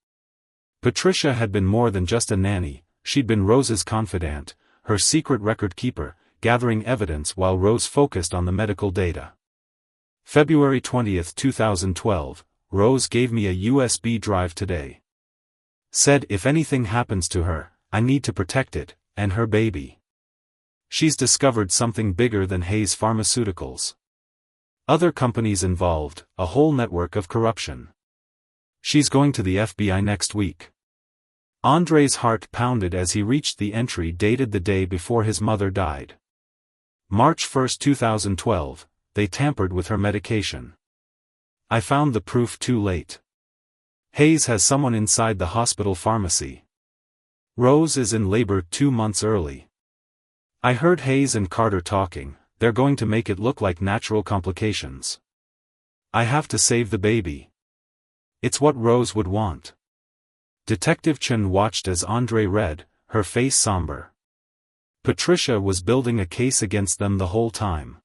Patricia had been more than just a nanny, she'd been Rose's confidant, her secret record keeper, gathering evidence while Rose focused on the medical data. February 20, 2012, Rose gave me a USB drive today. Said if anything happens to her, I need to protect it, and her baby. She's discovered something bigger than Hayes Pharmaceuticals. Other companies involved, a whole network of corruption. She's going to the FBI next week. Andre's heart pounded as he reached the entry dated the day before his mother died. March 1, 2012, they tampered with her medication. I found the proof too late. Hayes has someone inside the hospital pharmacy. Rose is in labor 2 months early. I heard Hayes and Carter talking, they're going to make it look like natural complications. I have to save the baby. It's what Rose would want. Detective Chen watched as Andre read, her face somber. Patricia was building a case against them the whole time.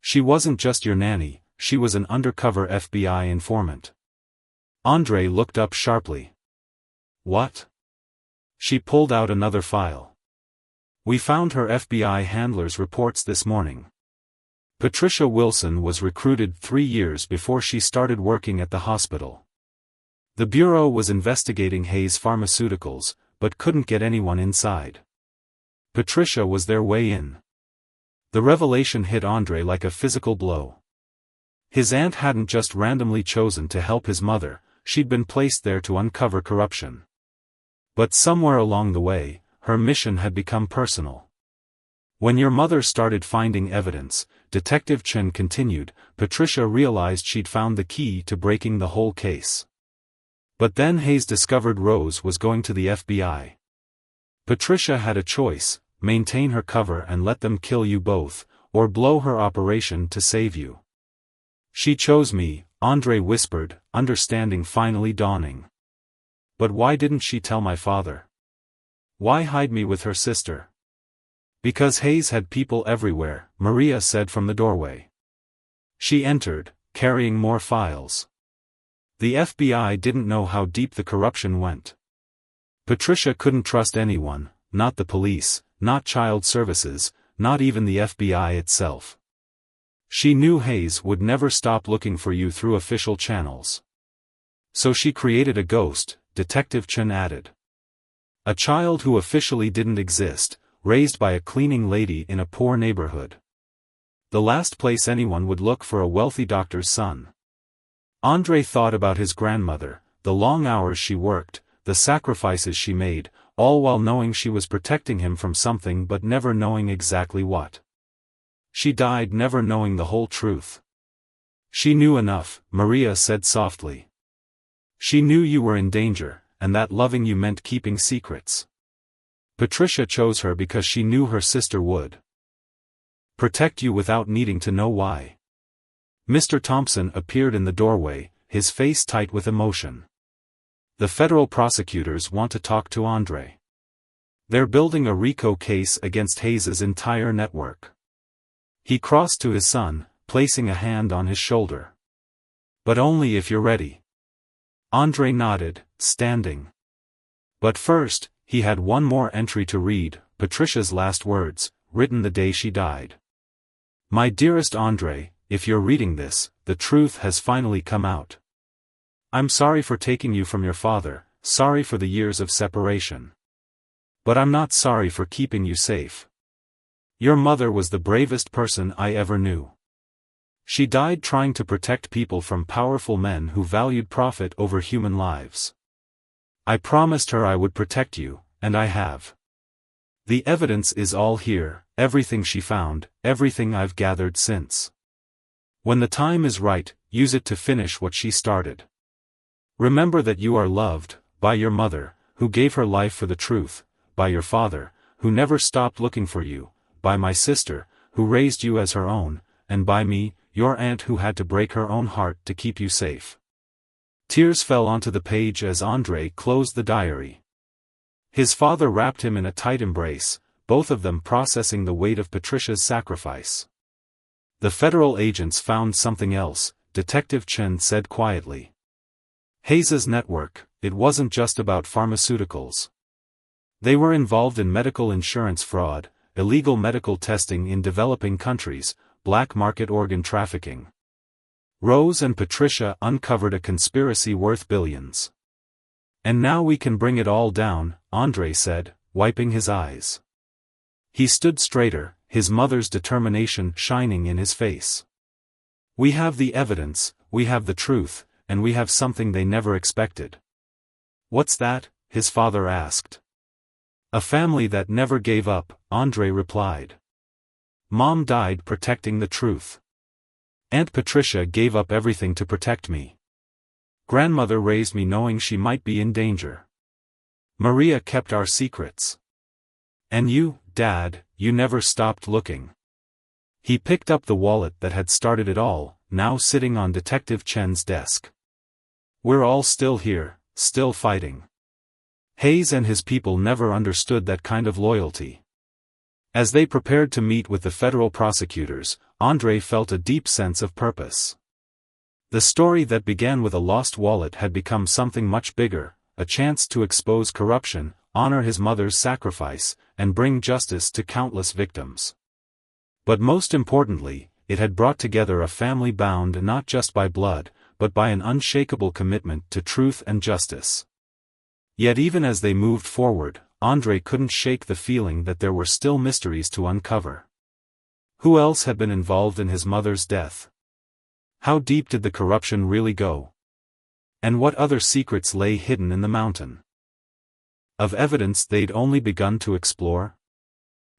She wasn't just your nanny, she was an undercover FBI informant. Andre looked up sharply. What? She pulled out another file. We found her FBI handler's reports this morning. Patricia Wilson was recruited 3 years before she started working at the hospital. The Bureau was investigating Hayes Pharmaceuticals, but couldn't get anyone inside. Patricia was their way in. The revelation hit Andre like a physical blow. His aunt hadn't just randomly chosen to help his mother, she'd been placed there to uncover corruption. But somewhere along the way, her mission had become personal. When your mother started finding evidence, Detective Chen continued, Patricia realized she'd found the key to breaking the whole case. But then Hayes discovered Rose was going to the FBI. Patricia had a choice, maintain her cover and let them kill you both, or blow her operation to save you. She chose me, Andre whispered, understanding finally dawning. But why didn't she tell my father? Why hide me with her sister? Because Hayes had people everywhere, Maria said from the doorway. She entered, carrying more files. The FBI didn't know how deep the corruption went. Patricia couldn't trust anyone, not the police, not child services, not even the FBI itself. She knew Hayes would never stop looking for you through official channels. So she created a ghost, Detective Chen added. A child who officially didn't exist, raised by a cleaning lady in a poor neighborhood. The last place anyone would look for a wealthy doctor's son. Andre thought about his grandmother, the long hours she worked, the sacrifices she made, all while knowing she was protecting him from something but never knowing exactly what. She died never knowing the whole truth. She knew enough, Maria said softly. She knew you were in danger, and that loving you meant keeping secrets. Patricia chose her because she knew her sister would protect you without needing to know why. Mr. Thompson appeared in the doorway, his face tight with emotion. The federal prosecutors want to talk to Andre. They're building a RICO case against Hayes's entire network. He crossed to his son, placing a hand on his shoulder. But only if you're ready. Andre nodded, standing. But first, he had one more entry to read, Patricia's last words, written the day she died. My dearest Andre, if you're reading this, the truth has finally come out. I'm sorry for taking you from your father, sorry for the years of separation. But I'm not sorry for keeping you safe. Your mother was the bravest person I ever knew. She died trying to protect people from powerful men who valued profit over human lives. I promised her I would protect you, and I have. The evidence is all here, everything she found, everything I've gathered since. When the time is right, use it to finish what she started. Remember that you are loved, by your mother, who gave her life for the truth, by your father, who never stopped looking for you, by my sister, who raised you as her own, and by me, your aunt who had to break her own heart to keep you safe. Tears fell onto the page as Andre closed the diary. His father wrapped him in a tight embrace, both of them processing the weight of Patricia's sacrifice. The federal agents found something else, Detective Chen said quietly. Hayes's network, it wasn't just about pharmaceuticals. They were involved in medical insurance fraud, illegal medical testing in developing countries, black market organ trafficking. Rose and Patricia uncovered a conspiracy worth billions. And now we can bring it all down, Andre said, wiping his eyes. He stood straighter, his mother's determination shining in his face. We have the evidence, we have the truth, and we have something they never expected. What's that? His father asked. A family that never gave up, Andre replied. Mom died protecting the truth. Aunt Patricia gave up everything to protect me. Grandmother raised me knowing she might be in danger. Maria kept our secrets. And you, Dad, you never stopped looking. He picked up the wallet that had started it all, now sitting on Detective Chen's desk. We're all still here, still fighting. Hayes and his people never understood that kind of loyalty. As they prepared to meet with the federal prosecutors, Andre felt a deep sense of purpose. The story that began with a lost wallet had become something much bigger, a chance to expose corruption, honor his mother's sacrifice, and bring justice to countless victims. But most importantly, it had brought together a family bound not just by blood, but by an unshakable commitment to truth and justice. Yet even as they moved forward, Andre couldn't shake the feeling that there were still mysteries to uncover. Who else had been involved in his mother's death? How deep did the corruption really go? And what other secrets lay hidden in the mountain of evidence they'd only begun to explore?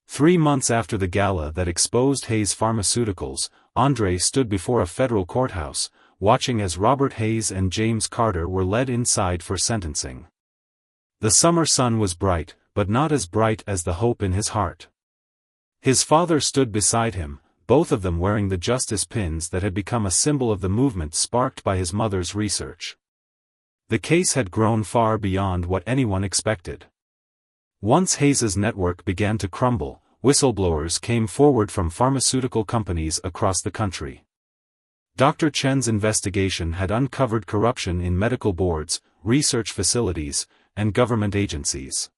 3 months after the gala that exposed Hayes Pharmaceuticals, Andre stood before a federal courthouse, watching as Robert Hayes and James Carter were led inside for sentencing. The summer sun was bright, but not as bright as the hope in his heart. His father stood beside him, both of them wearing the justice pins that had become a symbol of the movement sparked by his mother's research. The case had grown far beyond what anyone expected. Once Hayes's network began to crumble, whistleblowers came forward from pharmaceutical companies across the country. Dr. Chen's investigation had uncovered corruption in medical boards, research facilities, and government agencies.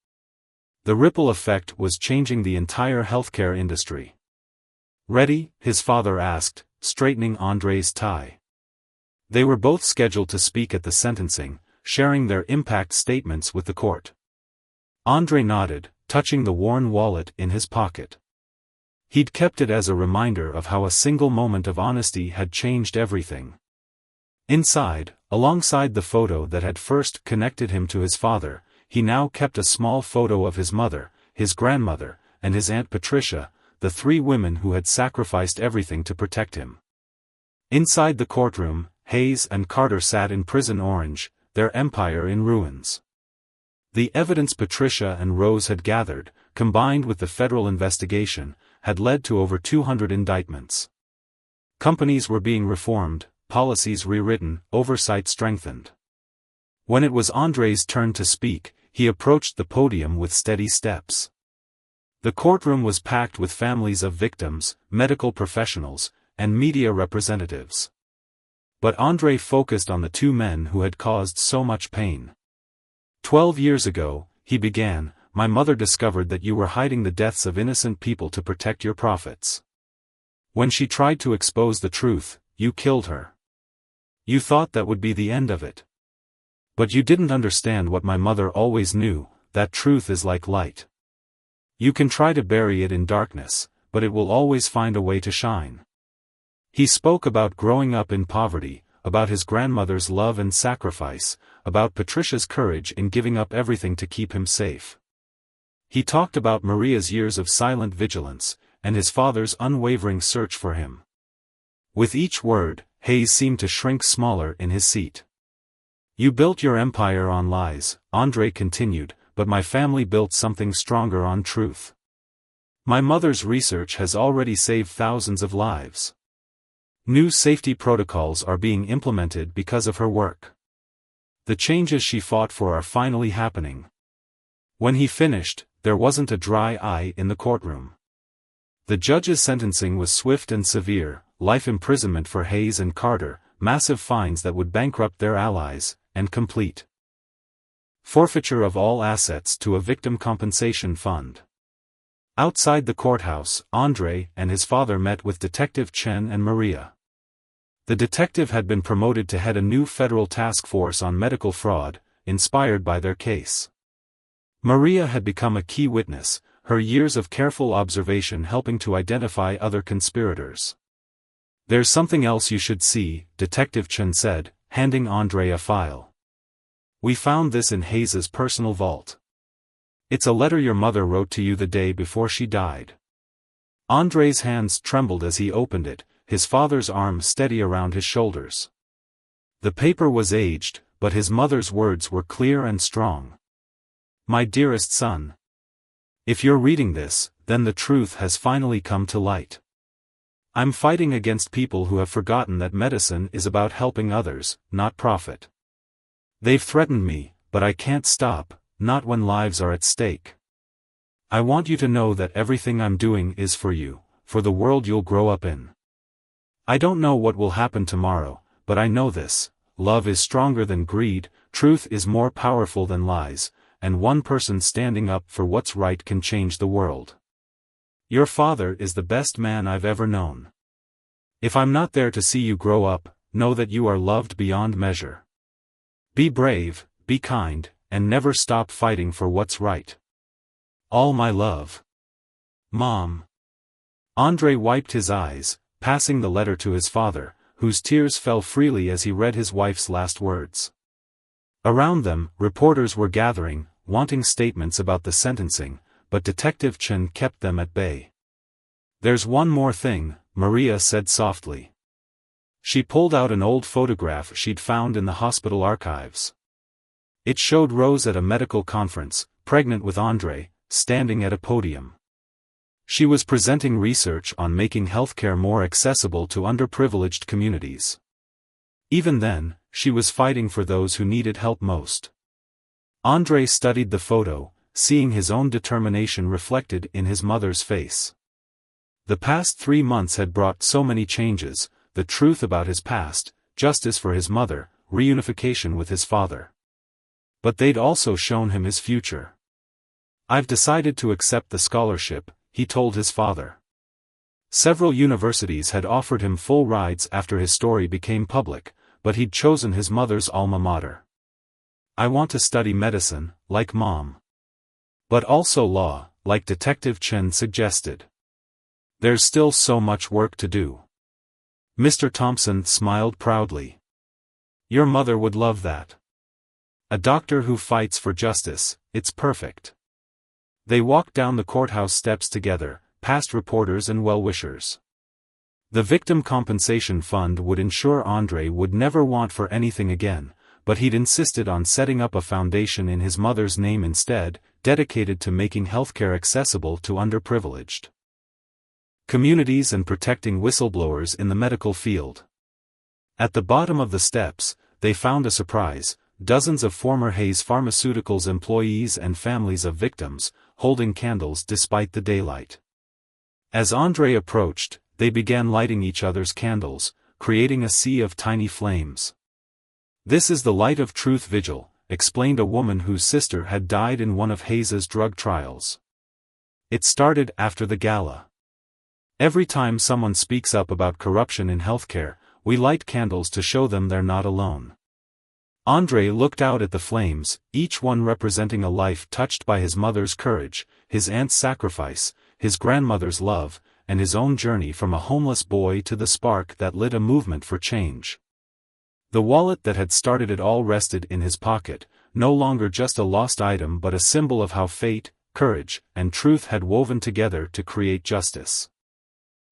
The ripple effect was changing the entire healthcare industry. Ready? His father asked, straightening Andre's tie. They were both scheduled to speak at the sentencing, sharing their impact statements with the court. Andre nodded, touching the worn wallet in his pocket. He'd kept it as a reminder of how a single moment of honesty had changed everything. Inside, alongside the photo that had first connected him to his father, he now kept a small photo of his mother, his grandmother, and his Aunt Patricia, the 3 women who had sacrificed everything to protect him. Inside the courtroom, Hayes and Carter sat in Prison Orange, their empire in ruins. The evidence Patricia and Rose had gathered, combined with the federal investigation, had led to over 200 indictments. Companies were being reformed, policies rewritten, oversight strengthened. When it was Andre's turn to speak, he approached the podium with steady steps. The courtroom was packed with families of victims, medical professionals, and media representatives. But Andre focused on the 2 men who had caused so much pain. 12 years ago, he began, my mother discovered that you were hiding the deaths of innocent people to protect your profits. When she tried to expose the truth, you killed her. You thought that would be the end of it. But you didn't understand what my mother always knew, that truth is like light. You can try to bury it in darkness, but it will always find a way to shine. He spoke about growing up in poverty, about his grandmother's love and sacrifice, about Patricia's courage in giving up everything to keep him safe. He talked about Maria's years of silent vigilance, and his father's unwavering search for him. With each word, Hayes seemed to shrink smaller in his seat. You built your empire on lies, Andre continued, but my family built something stronger on truth. My mother's research has already saved thousands of lives. New safety protocols are being implemented because of her work. The changes she fought for are finally happening. When he finished, there wasn't a dry eye in the courtroom. The judge's sentencing was swift and severe: life imprisonment for Hayes and Carter, massive fines that would bankrupt their allies, and complete forfeiture of all assets to a victim compensation fund. Outside the courthouse, Andre and his father met with Detective Chen and Maria. The detective had been promoted to head a new federal task force on medical fraud, inspired by their case. Maria had become a key witness, her years of careful observation helping to identify other conspirators. "There's something else you should see," Detective Chen said, handing Andre a file. "We found this in Hayes's personal vault. It's a letter your mother wrote to you the day before she died." Andre's hands trembled as he opened it, his father's arm steady around his shoulders. The paper was aged, but his mother's words were clear and strong. "My dearest son. If you're reading this, then the truth has finally come to light. I'm fighting against people who have forgotten that medicine is about helping others, not profit. They've threatened me, but I can't stop, not when lives are at stake. I want you to know that everything I'm doing is for you, for the world you'll grow up in. I don't know what will happen tomorrow, but I know this: love is stronger than greed, truth is more powerful than lies, and one person standing up for what's right can change the world. Your father is the best man I've ever known. If I'm not there to see you grow up, know that you are loved beyond measure. Be brave, be kind, and never stop fighting for what's right. All my love. Mom." Andre wiped his eyes, passing the letter to his father, whose tears fell freely as he read his wife's last words. Around them, reporters were gathering, wanting statements about the sentencing, but Detective Chen kept them at bay. "There's one more thing," Maria said softly. She pulled out an old photograph she'd found in the hospital archives. It showed Rose at a medical conference, pregnant with Andre, standing at a podium. She was presenting research on making healthcare more accessible to underprivileged communities. Even then, she was fighting for those who needed help most. Andre studied the photo, seeing his own determination reflected in his mother's face. The past 3 months had brought so many changes: the truth about his past, justice for his mother, reunification with his father. But they'd also shown him his future. "I've decided to accept the scholarship," he told his father. Several universities had offered him full rides after his story became public, but he'd chosen his mother's alma mater. "I want to study medicine, like Mom. But also law, like Detective Chen suggested. There's still so much work to do." Mr. Thompson smiled proudly. "Your mother would love that. A doctor who fights for justice, it's perfect." They walked down the courthouse steps together, past reporters and well-wishers. The Victim Compensation Fund would ensure Andre would never want for anything again, but he'd insisted on setting up a foundation in his mother's name instead, dedicated to making healthcare accessible to underprivileged communities and protecting whistleblowers in the medical field. At the bottom of the steps, they found a surprise: dozens of former Hayes Pharmaceuticals employees and families of victims, holding candles despite the daylight. As Andre approached, they began lighting each other's candles, creating a sea of tiny flames. "This is the Light of Truth Vigil, explained a woman whose sister had died in one of Hayes's drug trials. It started after the gala. Every time someone speaks up about corruption in healthcare, we light candles to show them they're not alone. Andre looked out at the flames, each one representing a life touched by his mother's courage, his aunt's sacrifice, his grandmother's love, and his own journey from a homeless boy to the spark that lit a movement for change. The wallet that had started it all rested in his pocket, no longer just a lost item but a symbol of how fate, courage, and truth had woven together to create justice.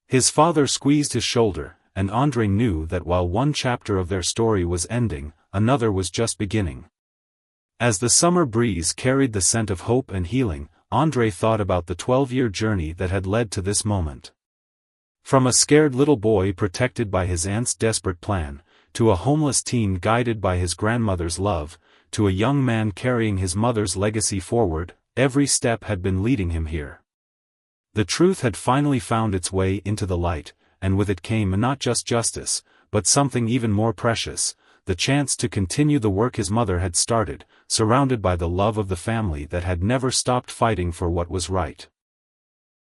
His father squeezed his shoulder, and Andre knew that while one chapter of their story was ending, another was just beginning. As the summer breeze carried the scent of hope and healing, Andre thought about the 12-year journey that had led to this moment. From a scared little boy protected by his aunt's desperate plan, to a homeless teen guided by his grandmother's love, to a young man carrying his mother's legacy forward, every step had been leading him here. The truth had finally found its way into the light, and with it came not just justice, but something even more precious, the chance to continue the work his mother had started, surrounded by the love of the family that had never stopped fighting for what was right.